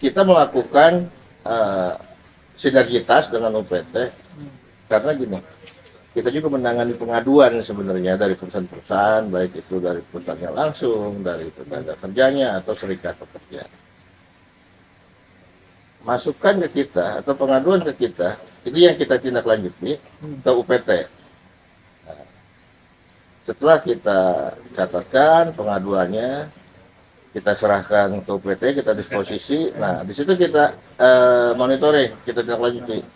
kita melakukan sinergitas dengan UPT karena gini, kita juga menangani pengaduan sebenarnya dari perusahaan-perusahaan, baik itu dari perusahaannya langsung, dari tenaga kerjanya atau serikat pekerja. Masukan ke kita atau pengaduan ke kita, ini yang kita tindak lanjuti ke UPT. Nah, setelah kita catatkan pengaduannya, kita serahkan ke UPT, kita disposisi. Nah, di situ kita monitoring, kita tindak lanjuti.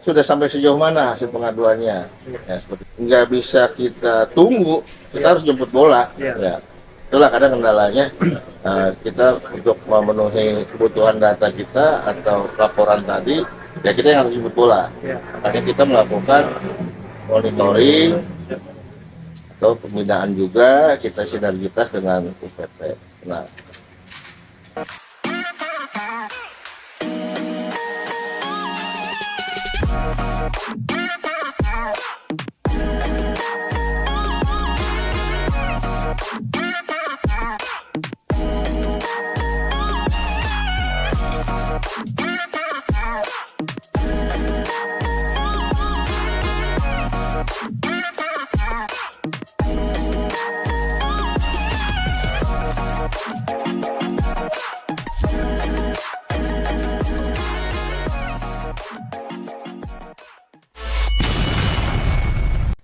Sudah sampai sejauh mana hasil pengaduannya? Ya, seperti nggak bisa kita tunggu, kita harus jemput bola. Ya, itulah kadang kendalanya. Kita untuk memenuhi kebutuhan data kita atau laporan tadi, ya kita yang harus jemput bola. Makanya kita melakukan monitoring atau pembinaan juga, kita sinergitas dengan UPT. Nah,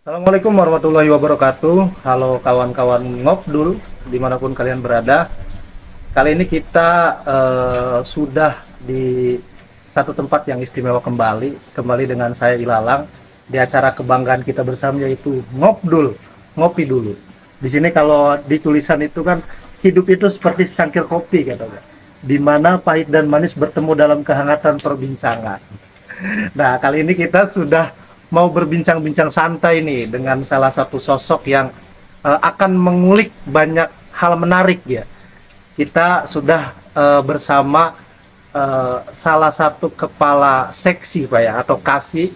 Assalamualaikum warahmatullahi wabarakatuh. Halo kawan-kawan Ngobdul dimanapun kalian berada. Kali ini kita sudah di satu tempat yang istimewa kembali dengan saya Ilalang di acara kebanggaan kita bersama, yaitu Ngobdul, ngopi dulu. Di sini kalau di tulisan itu kan, hidup itu seperti secangkir kopi katanya, di mana pahit dan manis bertemu dalam kehangatan perbincangan. Nah, kali ini kita sudah mau berbincang-bincang santai nih dengan salah satu sosok yang akan mengulik banyak hal menarik ya. Kita sudah bersama salah satu kepala seksi Pak ya, atau Kasih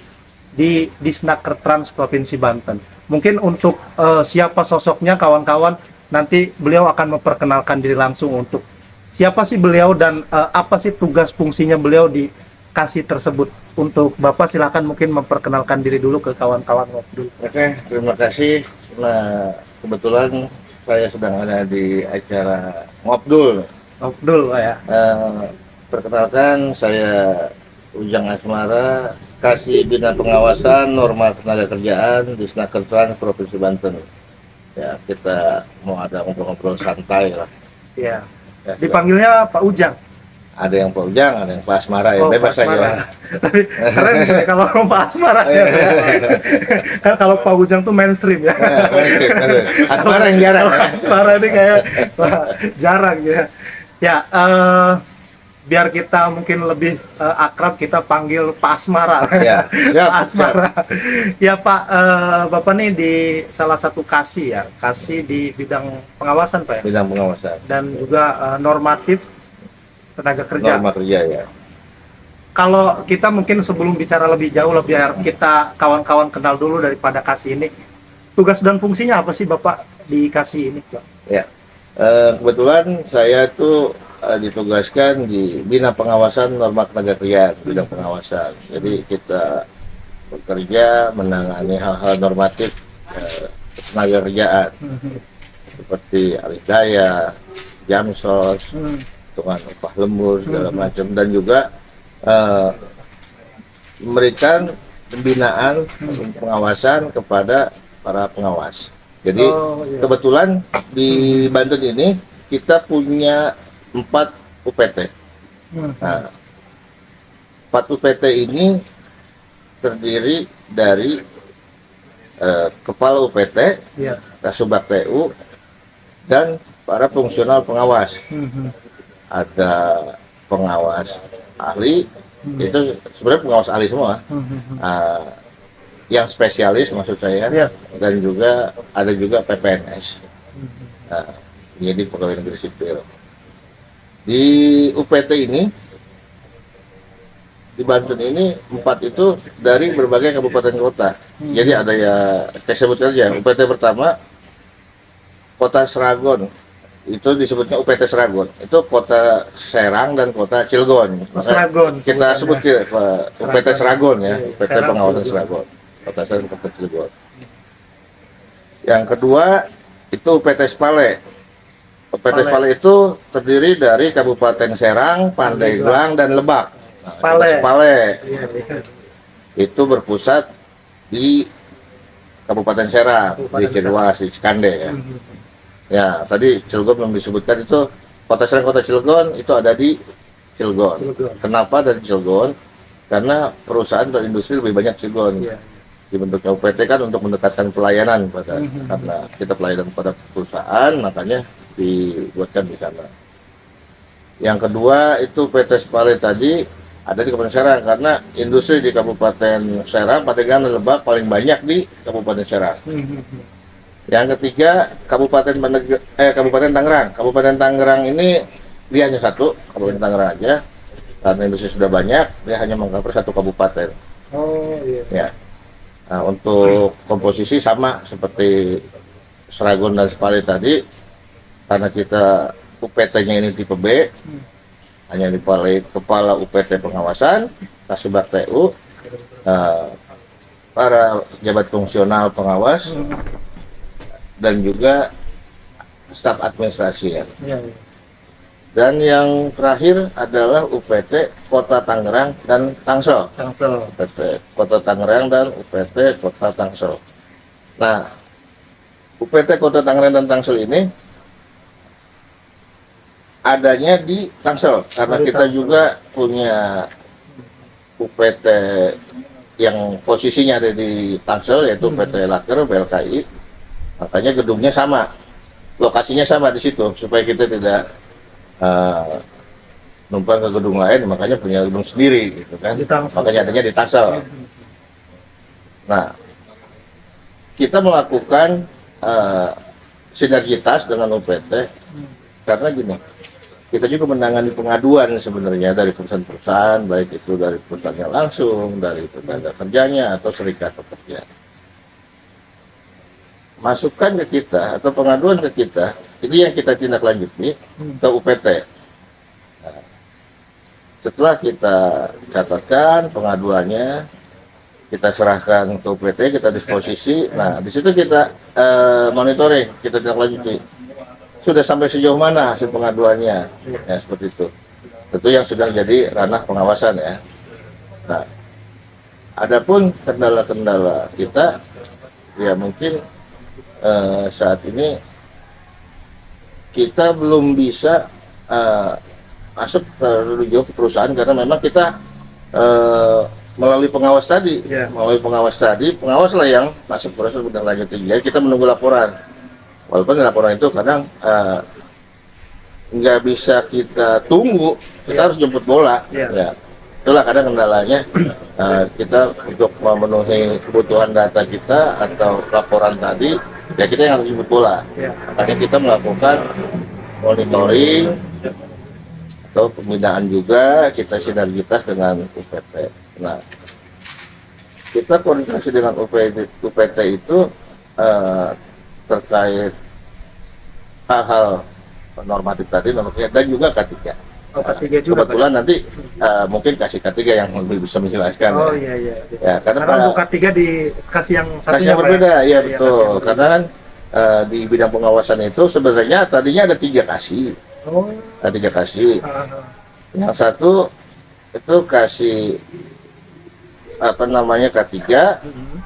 di Disnaker Trans Provinsi Banten. Mungkin untuk siapa sosoknya kawan-kawan, nanti beliau akan memperkenalkan diri langsung untuk siapa sih beliau dan apa sih tugas fungsinya beliau di Kasih tersebut. Untuk Bapak silakan mungkin memperkenalkan diri dulu ke kawan-kawan Ngobdul. oke, terima kasih. Nah, kebetulan saya sedang ada di acara Ngobdul. Ngobdul Pak ya. Perkenalkan, saya Ujang Asmara, Kasih Bina Pengawasan Norma Ketenaga Kerjaan di Disnaker Trans Provinsi Banten. Ya, kita mau ada ngobrol-ngobrol santai lah. Iya. Ya, Dipanggilnya Pak Ujang. ada yang Pak Ujang, ada yang Pak Asmara, ya bebas Pak Asmara. saja. Tapi keren ya kalau Pak Asmara ya. Kan kalau Pak Ujang tuh mainstream ya. Asmara yang jarang. Kalau Asmara ini kayak wah, jarang ya. Ya, biar kita mungkin lebih akrab, kita panggil Pak Asmara. Ya, ya, Pak Asmara. Ya Pak, Bapak nih di salah satu Kasih ya, Kasih di bidang pengawasan Pak ya. Bidang pengawasan. Dan juga normatif tenaga kerja. Norma kerja ya. Kalau kita mungkin sebelum bicara lebih jauh, biar kita kawan-kawan kenal dulu daripada Kasih ini. Tugas dan fungsinya apa sih Bapak di Kasih ini, Pak? Ya, kebetulan saya tuh ditugaskan di Bina Pengawasan Norma Tenaga Kerja, bidang pengawasan. Jadi kita bekerja menangani hal-hal normatif tenaga kerjaan seperti alih daya, jamsos, hitungan upah lembur segala macam, dan juga memberikan pembinaan pengawasan kepada para pengawas. Jadi kebetulan di Banten ini kita punya 4 UPT. Nah, 4 UPT ini terdiri dari kepala UPT, Kasubag TU, dan para fungsional pengawas. Ada pengawas ahli, itu sebenarnya pengawas ahli semua, yang spesialis maksud saya, dan juga ada juga PPNS, jadi pegawai negeri sipil. Di UPT ini, di Banten ini 4 itu dari berbagai kabupaten kota. Jadi ada ya, saya sebutkan aja, UPT pertama Kota Seragon itu disebutnya UPT Seragon. Itu kota Serang dan kota Cilegon. Seragon Kita sebut UPT Seragon ya, Iya, UPT Serang, pengawasan Cilegon. Seragon. Kota Serang, kota Cilegon. Yang kedua itu UPT Spale. UPT Spale itu terdiri dari Kabupaten Serang, Pandeglang, dan Lebak. Nah, Spale. Spale Iya, iya. itu berpusat di Kabupaten Serang, di Kabupaten Ciluas, di Cikande ya. Mhm. Ya, tadi Cilegon belum disebutkan itu kota Serang, kota Cilegon itu ada di Cilegon. Cilegon. Kenapa dari Cilegon? Karena perusahaan atau industri lebih banyak Cilegon. Iya. Dibentuknya UPT kan untuk mendekatkan pelayanan pada Mhm. karena kita pelayanan pada perusahaan, makanya dibuatkan di sana. Yang kedua itu PT Spale tadi ada di Kabupaten Serang karena industri di Kabupaten Serang, Pandeglang, dan Lebak paling banyak di Kabupaten Serang. Mhm. Yang ketiga Kabupaten Tangerang. Kabupaten Tangerang ini dia hanya satu, Kabupaten Tangerang aja. Karena industri sudah banyak, dia hanya mengcover satu kabupaten. Oh iya. Ya. Nah, untuk komposisi sama seperti Seragon dan Spale tadi, karena kita UPT-nya ini tipe B, hanya kepala UPT pengawasan, Kasubag TU, para pejabat fungsional pengawas, dan juga staf administrasi ya. Iya, iya. Dan yang terakhir adalah UPT Kota Tangerang dan Tangsel. Tangsel. UPT Kota Tangerang dan UPT Kota Tangsel. Nah, UPT Kota Tangerang dan Tangsel ini adanya di Tangsel karena Oh, di kita Tangsel. juga punya UPT yang posisinya ada di Tangsel yaitu UPT Laker BLKI. Makanya gedungnya sama, lokasinya sama di situ supaya kita tidak numpang ke gedung lain, makanya punya gedung sendiri gitu kan. Di Tangsel. Makanya adanya di Tangsel. Nah, kita melakukan sinergitas dengan UPT karena gini, kita juga menangani pengaduan sebenarnya dari perusahaan-perusahaan, baik itu dari perusahaannya langsung, dari tenaga kerjanya atau serikat pekerja. Masukan ke kita atau pengaduan ke kita, ini yang kita tindak lanjuti ke UPT. Nah, setelah kita catatkan pengaduannya, kita serahkan ke UPT, kita disposisi. Nah, di situ kita monitoring, kita tindak lanjuti. Sudah sampai sejauh mana hasil pengaduannya? Ya, seperti itu. Tentu yang sudah jadi ranah pengawasan ya. Nah, adapun kendala-kendala kita, ya mungkin saat ini kita belum bisa masuk terlalu jauh ke perusahaan karena memang kita melalui pengawas tadi, pengawas lah yang masuk proses udah lanjut. Jadi kita menunggu laporan. Walaupun laporan itu kadang nggak bisa kita tunggu, kita harus jemput bola. Ya, itulah kadang kendalanya. Kita untuk memenuhi kebutuhan data kita atau laporan tadi, ya kita yang harus jemput bola. Makanya kita melakukan monitoring atau pembinaan juga, kita sinergitas dengan UPT. Nah, kita koordinasi dengan UPT itu terkait hal-hal normatif tadi, dan juga K3. Oh, K3 juga. Kebetulan nanti mungkin kasih K3 yang lebih bisa menjelaskan. Oh ya. iya. Ya, Karena untuk K3 dikasih yang kasih satunya yang berbeda, Pak, ya Iya, betul. kasih yang Karena kan di bidang pengawasan itu sebenarnya tadinya ada 3 kasih. Oh. Ada 3 kasih. Ah, Yang satu itu kasih K3,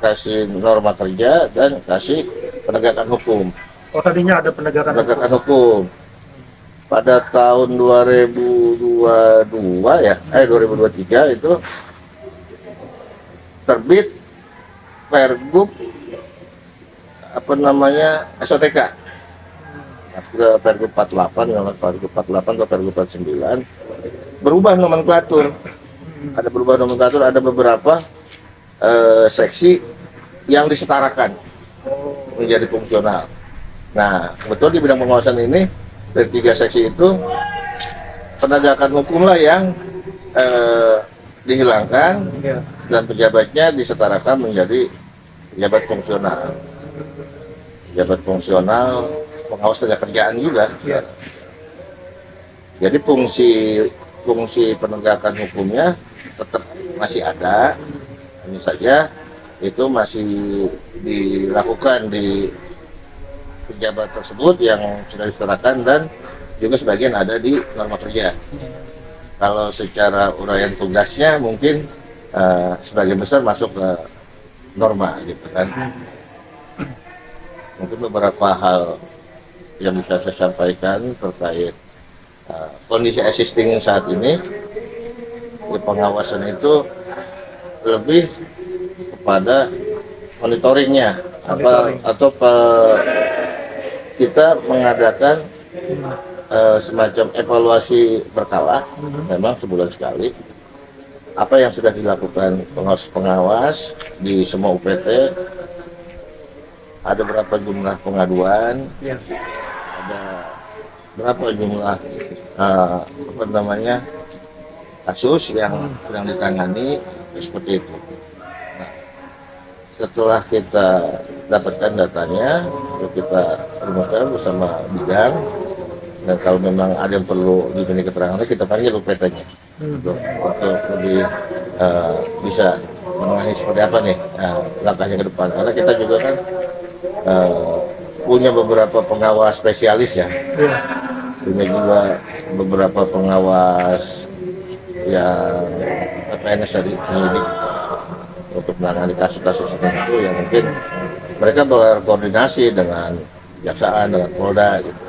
kasih norma kerja, dan kasih penegakan hukum. Oh tadinya ada penegakan Hukum. Pada tahun 2022 ya, 2023 itu terbit Pergub SOTK. Sudah Pergub 48, Pergub 48 atau Pergub 49 berubah nomenklatur. Ada beberapa seksi yang disetarakan menjadi fungsional. Nah, kebetulan di bidang pengawasan ini dari 3 seksi itu penegakan hukum lah yang dihilangkan dan pejabatnya disetarakan menjadi pejabat fungsional. pengawas tenaga kerjaan juga. Iya. Jadi fungsi penegakan hukumnya tetap masih ada, hanya saja itu masih dilakukan di pejabat tersebut yang sudah diserahkan dan juga sebagian ada di norma kerja. Kalau secara uraian tugasnya mungkin sebagian besar masuk ke norma gitu kan. Mungkin beberapa hal yang bisa saya sampaikan terkait kondisi existing saat ini, ya pengawasan itu lebih kepada monitoringnya kita mengadakan semacam evaluasi berkala, memang sebulan sekali, apa yang sudah dilakukan pengawas di semua UPT, ada berapa jumlah pengaduan, Ya. ada berapa jumlah kasus yang sedang ditangani, seperti itu. Nah, setelah kita dapatkan datanya, lalu kita rumuskan bersama bidang, dan kalau memang ada yang perlu diminta keterangannya, kita panggil UPT-nya untuk lebih bisa mengenai seperti apa nih langkahnya ke depan. Karena kita juga kan punya beberapa pengawas spesialis ya. Iya. Punya juga beberapa pengawas yang PNS tadi, penyidik, untuk menangani kasus-kasus tertentu yang mungkin mereka berkoordinasi dengan kejaksaan, dengan Polda gitu.